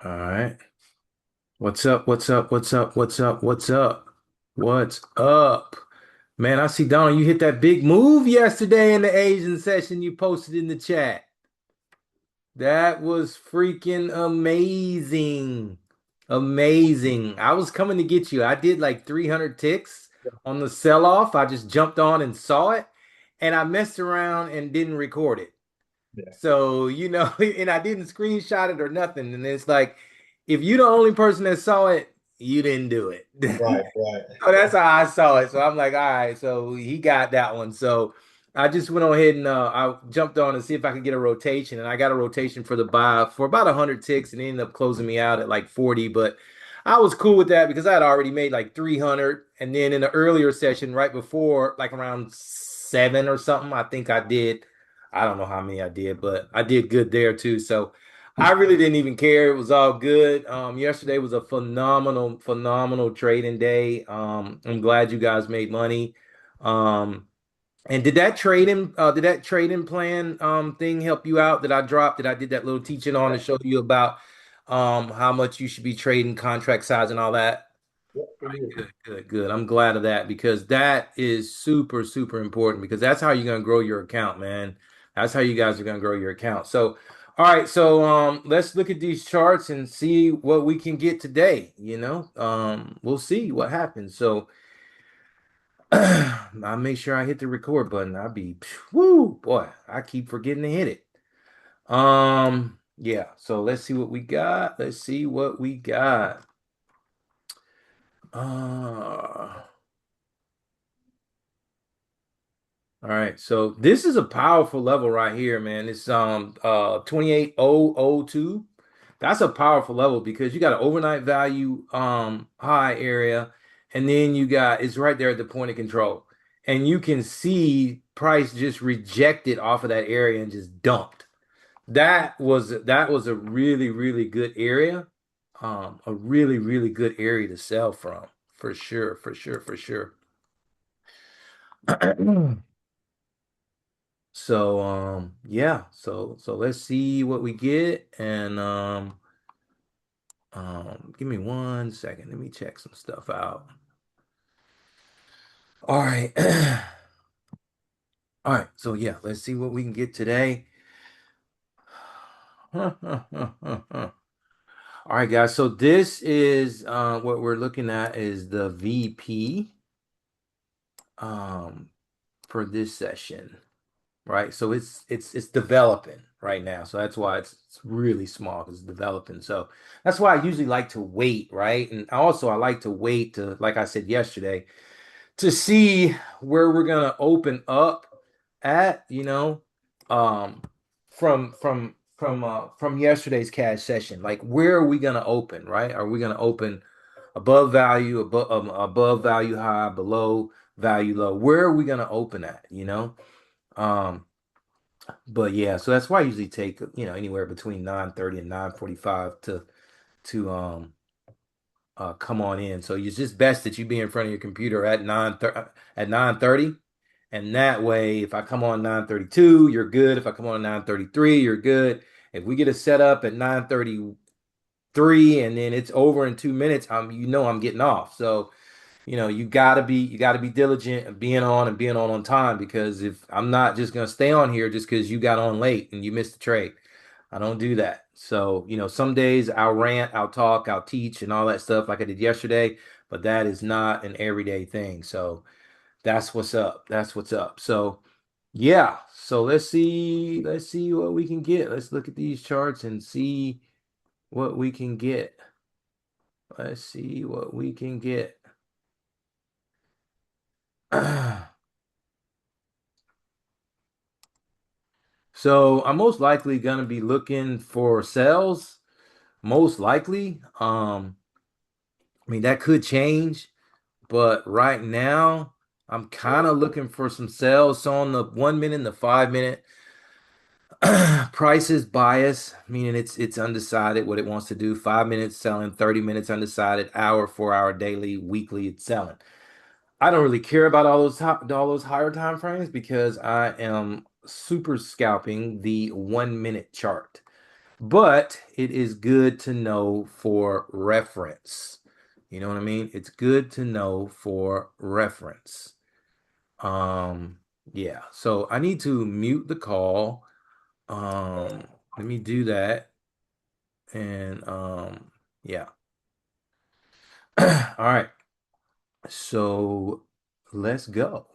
All right. What's up? What's up? What's up? What's up? What's up? What's up? Man, I see Donald, you hit that big move yesterday in the Asian session you posted in the chat. That was freaking amazing. Amazing. I was coming to get you. I did like 300 ticks on the sell-off. I just jumped on and saw it, and I messed around and didn't record it. Yeah. So, and I didn't screenshot it or nothing. And it's like, if you're the only person that saw it, you didn't do it. Right, right. So that's how I saw it. So I'm like, all right, so he got that one. So I just went on ahead and I jumped on to see if I could get a rotation. And I got a rotation for the buy for about 100 ticks and it ended up closing me out at like 40. But I was cool with that because I had already made like 300. And then in the earlier session, right before, like around 7 or something, I think I did. I don't know how many I did, but I did good there too. So I really didn't even care. It was all good. Yesterday was a phenomenal, phenomenal trading day. I'm glad you guys made money. And did that trading plan thing help you out that I dropped that I did that little teaching on to show you about how much you should be trading, contract size and all that? Yep, it is. Good, good, good. I'm glad of that because that is super, super important because that's how you're gonna grow your account, man. That's how you guys are gonna grow your account. So, all right, so let's look at these charts and see what we can get today. We'll see what happens. So I'll make sure I hit the record button. Woo, boy, I keep forgetting to hit it. Yeah, so let's see what we got. Let's see what we got. Uh All right, so this is a powerful level right here, man. It's 28002. That's a powerful level because you got an overnight value high area, and then you got it's right there at the point of control. And you can see price just rejected off of that area and just dumped. That was a really, really good area. A really, really good area to sell from, for sure, for sure, for sure. So yeah, so let's see what we get and give me 1 second. Let me check some stuff out. All right. All right. So yeah, let's see what we can get today. All right, guys. So this is what we're looking at is the VP um for this session. Right? So it's developing right now. So that's why it's really small because it's developing. So that's why I usually like to wait, right? And also I like to wait to, like I said yesterday, to see where we're gonna open up at, um, from yesterday's cash session. Like where are we gonna open, right? Are we gonna open above value, above value high, below value low? Where are we gonna open at, Um, but yeah, so that's why I usually take, anywhere between 9:30 and 9:45 to come on in. So it's just best that you be in front of your computer at 9:30. And that way, if I come on 9:32, you're good. If I come on 9:33, you're good. If we get a setup at 9:33 and then it's over in 2 minutes, I'm getting off. So you gotta be diligent and being on time because if I'm not just gonna stay on here just because you got on late and you missed the trade. I don't do that. So, some days I'll rant, I'll talk, I'll teach and all that stuff like I did yesterday, but that is not an everyday thing. So that's what's up. That's what's up. So yeah. So let's see what we can get. Let's look at these charts and see what we can get. Let's see what we can get. So I'm most likely gonna be looking for sales, most likely. I mean that could change, but right now I'm kind of looking for some sales. So on the 1 minute and the 5 minute, price is bias, meaning it's undecided what it wants to do. 5 minutes selling, 30 minutes undecided, hour, 4 hour daily, weekly, it's selling. I don't really care about all those higher time frames because I am super scalping the 1 minute chart. but it is good to know for reference. You know what I mean? It's good to know for reference. Um, yeah. So I need to mute the call. Let me do that. And yeah. All right. So let's go.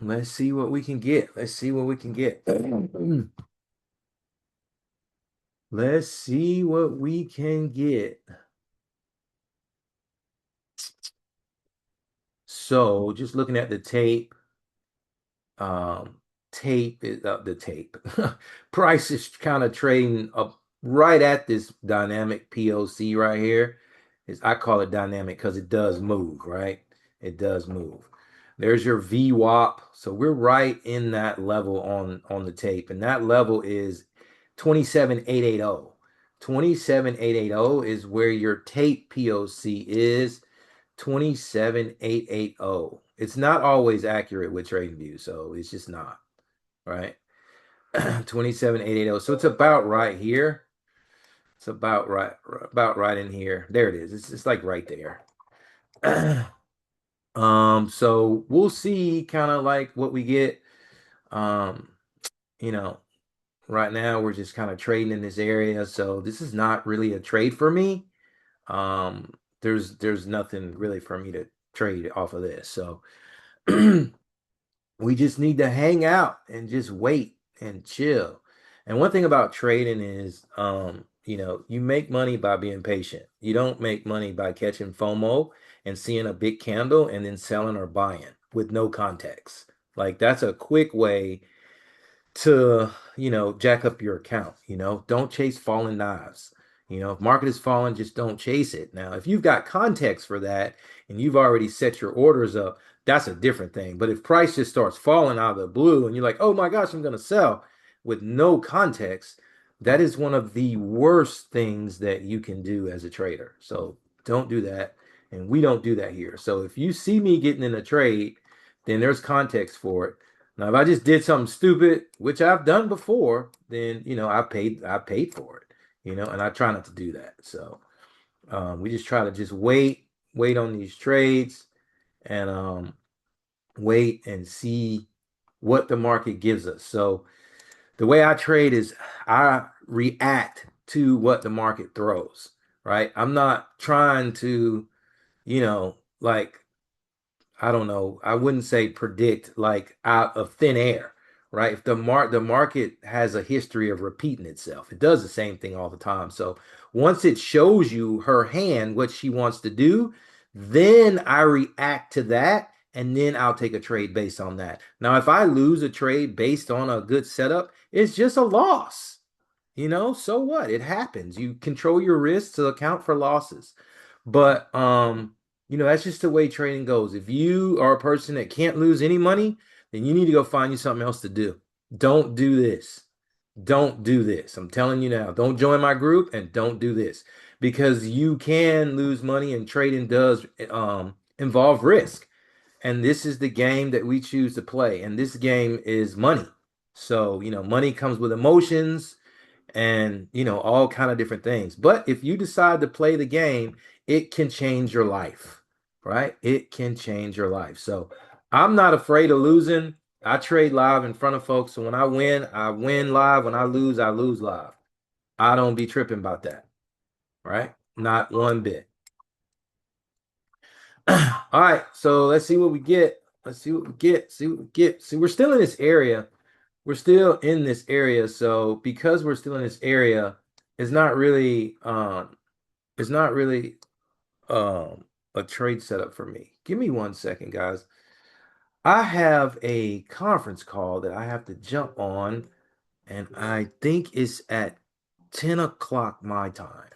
Let's see what we can get. Let's see what we can get. Let's see what we can get. So just looking at the tape, um, tape is the tape. Price is kind of trading up right at this dynamic POC right here. I call it dynamic because it does move, right? It does move. There's your VWAP. So we're right in that level on the tape, and that level is 27,880. 27,880 is where your tape POC is. 27,880. It's not always accurate with TradingView, so it's just not, right? 27,880. So it's about right here. It's about right in here. There it is. It's like right there. So we'll see kind of like what we get. Um, you know, right now we're just kind of trading in this area. So this is not really a trade for me. There's nothing really for me to trade off of this. So we just need to hang out and just wait and chill. And one thing about trading is, you make money by being patient. You don't make money by catching FOMO and seeing a big candle and then selling or buying with no context. Like that's a quick way to, jack up your account. Don't chase falling knives. If market is falling, just don't chase it. Now, if you've got context for that and you've already set your orders up, that's a different thing. But if price just starts falling out of the blue and you're like, oh my gosh, I'm going to sell with no context, that is one of the worst things that you can do as a trader. So don't do that. And we don't do that here. So if you see me getting in a trade, then there's context for it. Now, if I just did something stupid, which I've done before, then I paid for it, and I try not to do that. So we just try to just wait on these trades, and wait and see what the market gives us. So the way I trade is I react to what the market throws, right? I'm not trying to, like I don't know. I wouldn't say predict like out of thin air, right? If the market has a history of repeating itself, it does the same thing all the time. So once it shows you her hand what she wants to do, then I react to that and then I'll take a trade based on that. Now, if I lose a trade based on a good setup, it's just a loss. So what? It happens. You control your risk to account for losses. But that's just the way trading goes. If you are a person that can't lose any money, then you need to go find you something else to do. Don't do this. Don't do this. I'm telling you now. Don't join my group and don't do this because you can lose money and trading does involve risk. And this is the game that we choose to play. And this game is money. So, money comes with emotions and all kind of different things. But if you decide to play the game, it can change your life, right? It can change your life. So I'm not afraid of losing. I trade live in front of folks. So when I win live. When I lose live. I don't be tripping about that, right? Not one bit. All right, so let's see what we get. Let's see what we get. See what we get. See, we're still in this area. We're still in this area. So because we're still in this area, it's not really it's not really a trade setup for me. Give me 1 second, guys. I have a conference call that I have to jump on, and I think it's at 10 o'clock my time.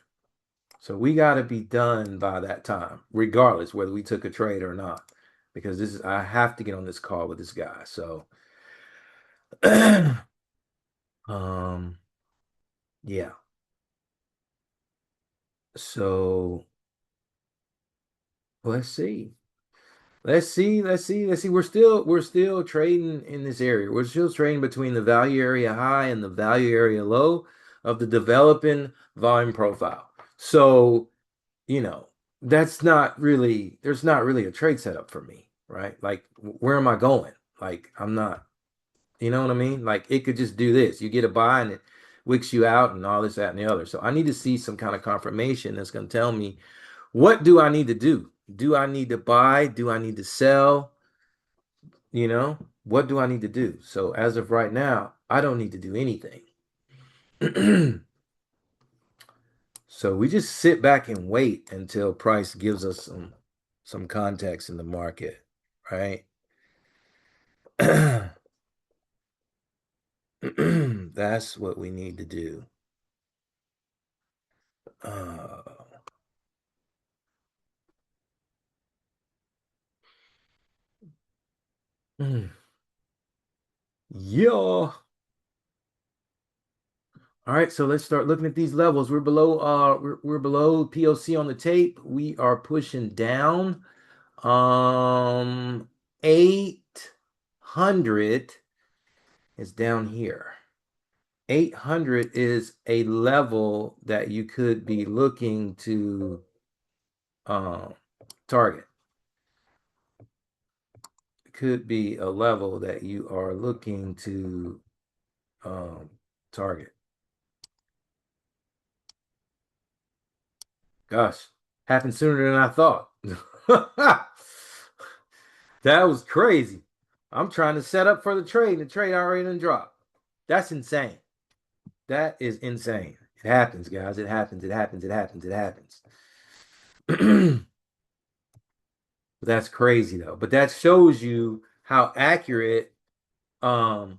So we got to be done by that time, regardless whether we took a trade or not, because I have to get on this call with this guy. So, yeah. So let's see. Let's see. We're still trading in this area. We're still trading between the value area high and the value area low of the developing volume profile. So, you know, there's not really a trade setup for me, right? Like, where am I going? Like, I'm not, you know what I mean? Like, it could just do this. You get a buy and it wicks you out and all this, that, and the other. So I need to see some kind of confirmation that's going to tell me, what do I need to do? Do I need to buy? Do I need to sell? You know, what do I need to do? So as of right now, I don't need to do anything. So we just sit back and wait until price gives us some context in the market, right? That's what we need to do. Uh, yeah. All right, so let's start looking at these levels. We're below POC on the tape. We are pushing down. 800 is down here. 800 is a level that you could be looking to um, target. It could be a level that you are looking to um, target. Gosh, happened sooner than I thought. That was crazy. I'm trying to set up for the trade, and the trade already done dropped. That's insane. That is insane. It happens, guys. It happens. It happens. It happens. It happens. That's crazy though. But that shows you how accurate um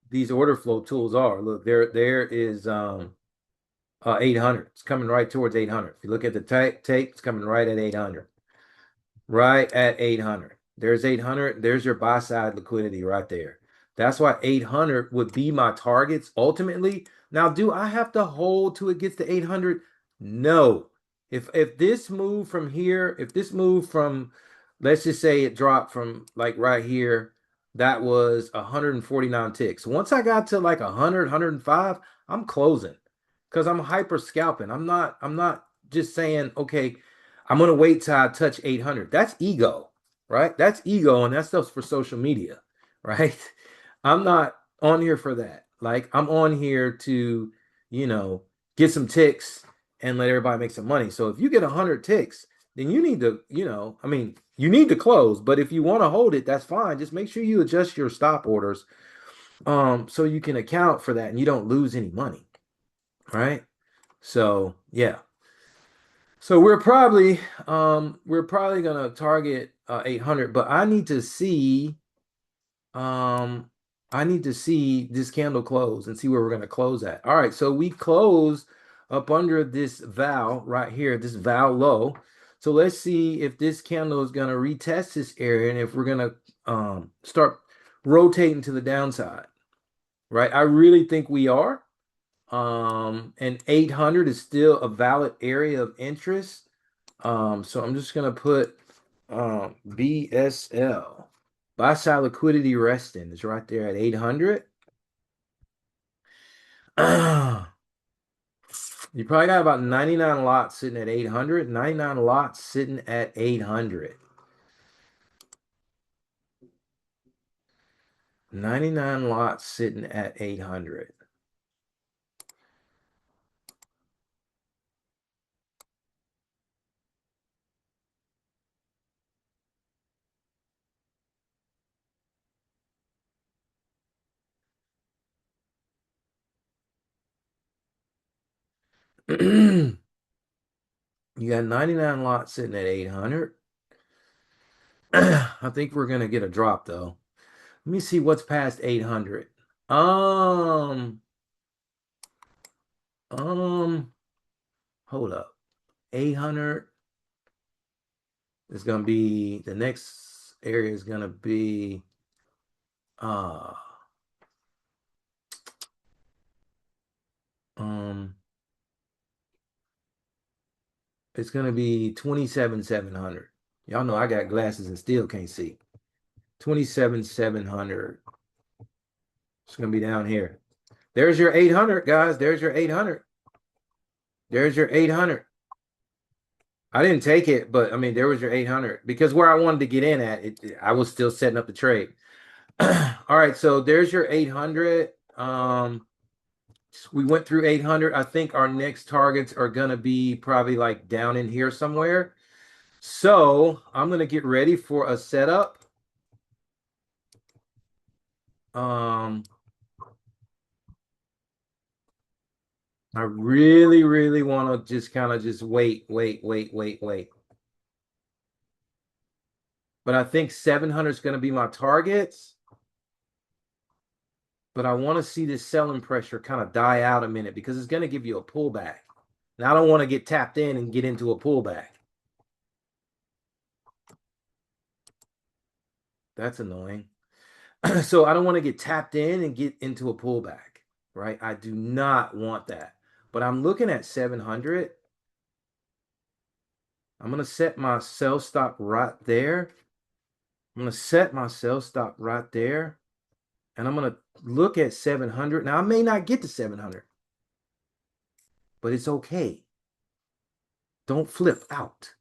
these order flow tools are. Look, there is 800. It's coming right towards 800. If you look at the tape, it's coming right at 800. Right at 800. There's 800. There's your buy side liquidity right there. That's why 800 would be my targets ultimately. Now, do I have to hold till it gets to 800? No. If this move from here, if this move from, let's just say it dropped from like right here, that was 149 ticks. Once I got to like 100, 105, I'm closing because I'm hyper scalping. I'm not just saying, okay, I'm gonna wait till I touch 800. That's ego, right? That's ego, and that stuff's for social media, right? I'm not on here for that. Like, I'm on here to, you know, get some ticks and let everybody make some money. So if you get 100 ticks, then you need to, I mean, you need to close. But if you want to hold it, that's fine. Just make sure you adjust your stop orders, so you can account for that and you don't lose any money, right? So yeah. So we're probably gonna target 800, but um I need to see this candle close and see where we're gonna close at. All right, so we close up under this val right here, this val low. So let's see if this candle is gonna retest this area and if we're gonna start rotating to the downside, right? I really think we are. And 800 is still a valid area of interest. So I'm just gonna put BSL. Buy side liquidity resting is right there at 800. You probably got about 99 lots sitting at 800, 99 lots sitting at 800. 99 lots sitting at 800. You got 99 lots sitting at 800. I think we're gonna get a drop though. Let me see what's past 800. Um, um, hold up. 800 is gonna be the next area is gonna be uh um it's gonna be 27,700. Y'all know I got glasses and still can't see. 27,700. It's gonna be down here. There's your 800, guys. There's your 800. There's your 800. I didn't take it, but I mean, there was your 800 because where I wanted to get in at, I was still setting up the trade. All right, so there's your 800. We went through 800. I think our next targets are going to be probably like down in here somewhere. So I'm going to get ready for a setup. Um, I really, really want to just kind of just wait. But I think 700 is going to be my targets. But I want to see this selling pressure kind of die out a minute because it's going to give you a pullback. And I don't want to get tapped in and get into a pullback. That's annoying. So I don't want to get tapped in and get into a pullback, right? I do not want that. But I'm looking at 700. I'm going to set my sell stop right there. I'm going to set my sell stop right there. And I'm going to look at 700. Now, I may not get to 700, but it's okay. Don't flip out.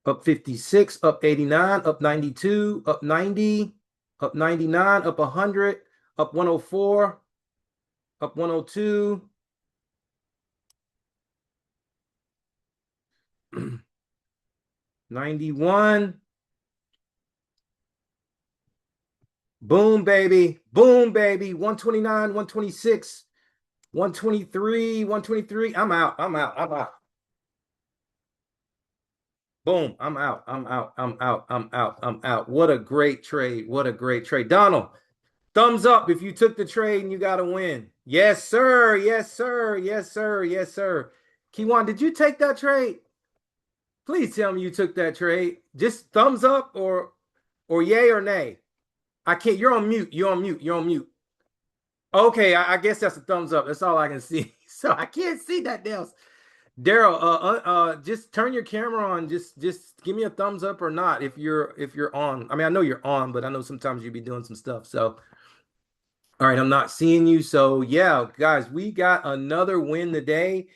Up 56, up 89, up 92, up 90, up 99, up 100, up 104, up 102. 91. Boom, baby. Boom, baby. 129, 126, 123, 123. I'm out. I'm out. I'm out. Boom. I'm out. I'm out. I'm out. I'm out. I'm out. What a great trade. What a great trade. Donald, thumbs up if you took the trade and you got to win. Yes, sir. Yes, sir. Yes, sir. Yes, sir. Kiwan, did you take that trade? Please tell me you took that trade. Just thumbs up or yay or nay. I can't. You're on mute. You're on mute. You're on mute. Okay, I guess that's a thumbs up. That's all I can see. So I can't see that else. Daryl, just turn your camera on. Just give me a thumbs up or not if you're on. I mean, I know you're on, but I know sometimes you'll be doing some stuff. So, all right, I'm not seeing you. So yeah, guys, we got another win today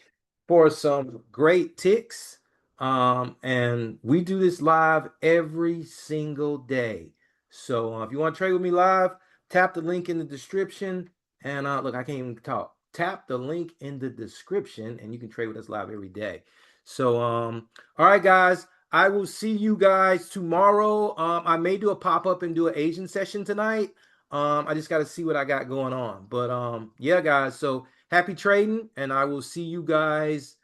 for some great ticks. And we do this live every single day. So if you want to trade with me live, tap the link in the description. And look, I can't even talk. Tap the link in the description, and you can trade with us live every day. So, all right, guys, I will see you guys tomorrow. I may do a pop-up and do an Asian session tonight. I just got to see what I got going on. But yeah, guys, so happy trading, and I will see you guys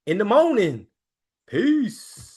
in the morning. Peace.